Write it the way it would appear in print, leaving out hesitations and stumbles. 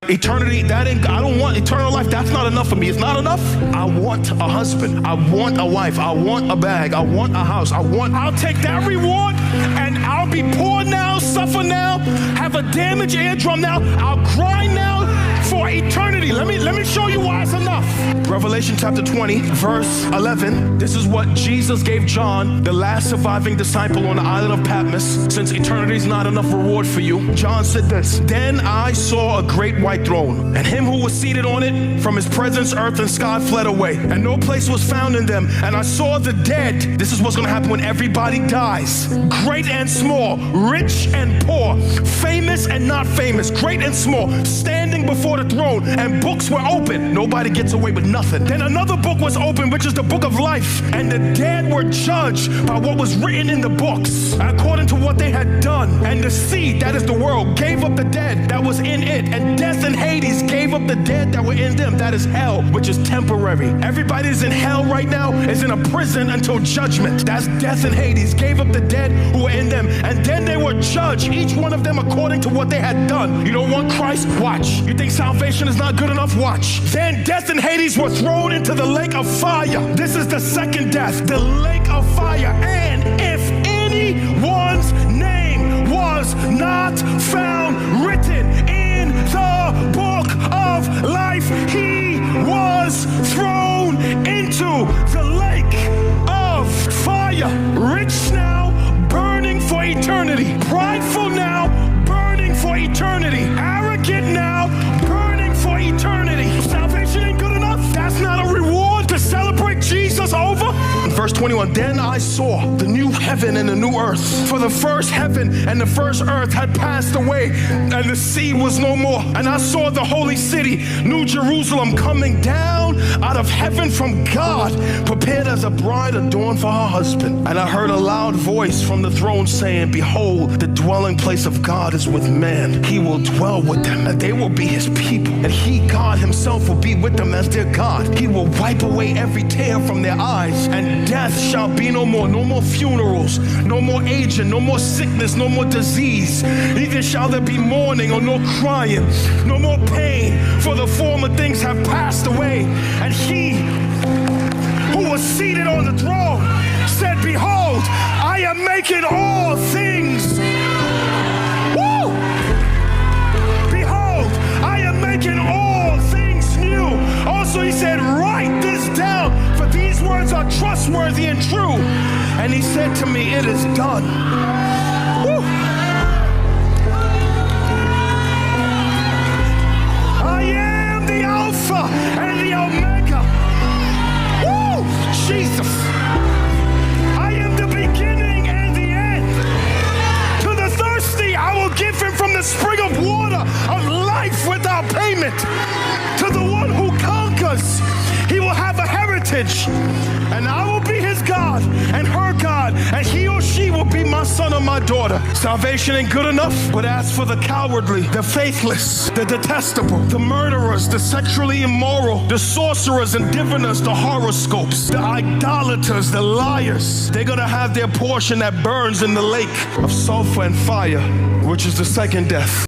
Eternity, I don't want eternal life. That's not enough for me. It's not enough. I want a husband. I want a wife. I want a bag. I want a house. I'll take that reward and I'll be poor now, suffer now, have a damaged eardrum now. I'll grind now for eternity. Let me show you why it's enough. Revelation chapter 20, verse 11. This is what Jesus gave John, the last surviving disciple on the island of Patmos. Since eternity is not enough reward for you, John said this: Then I saw a great white throne, and him who was seated on it. From his presence, earth and sky fled away, and no place was found in them. And I saw the dead. This is what's going to happen when everybody dies. Great and small, rich and poor, famous and not famous, great and small, standing before the throne, and books were open. Nobody gets away with nothing. Then another book was open, which is the book of life, and the dead were judged by what was written in the books, according to what they had done. And the sea, that is the world, gave up the dead that was in it, and death and Hades gave up the dead that were in them. That is hell, which is temporary. Everybody is in hell right now, is in a prison until judgment. That's death and Hades gave up the dead who were in them, and then they were judged, each one of them according to what they had done. You don't want Christ? Watch. You think salvation is not good enough? Watch. Then death and Hades were thrown into the lake of fire. This is the second death, the lake of fire. And if anyone's name was not found written in the book of life, he was thrown into the lake of fire. Rich now, burning for eternity. Prideful now, burning for eternity. Arrogant now, burning for eternity. Salvation ain't good enough. That's not a reward to celebrate Jesus over. Verse 21, then I saw the new heaven and the new earth. For the first heaven and the first earth had passed away, and the sea was no more. And I saw the holy city, New Jerusalem, coming down out of heaven from God, prepared as a bride adorned for her husband. And I heard a loud voice from the throne saying, behold, the dwelling place of God is with man. He will dwell with them, and they will be his people. And he, God himself, will be with them as their God. He will wipe away every tear from their eyes, and death shall be no more. No more funerals, no more aging, no more sickness, no more disease. Neither shall there be mourning or no crying, no more pain, for the former things have passed away. And he who was seated on the throne said, behold, I am making all things. Woo! Behold, I am making all things new. Also he said, write this down, for these words are trustworthy and true. And he said to me, it is done. Woo! I am the Alpha and the Omega. Woo! Jesus. I am the beginning and the end. To the thirsty, I will give him from the spring of water of life without payment. To the one who conquers, he will have a heritage, and I will be his God and her God, and he or she will be my son or my daughter. Salvation ain't good enough, but as for the cowardly, the faithless, the detestable, the murderers, the sexually immoral, the sorcerers and diviners, the horoscopes, the idolaters, the liars, they're gonna have their portion that burns in the lake of sulfur and fire, which is the second death.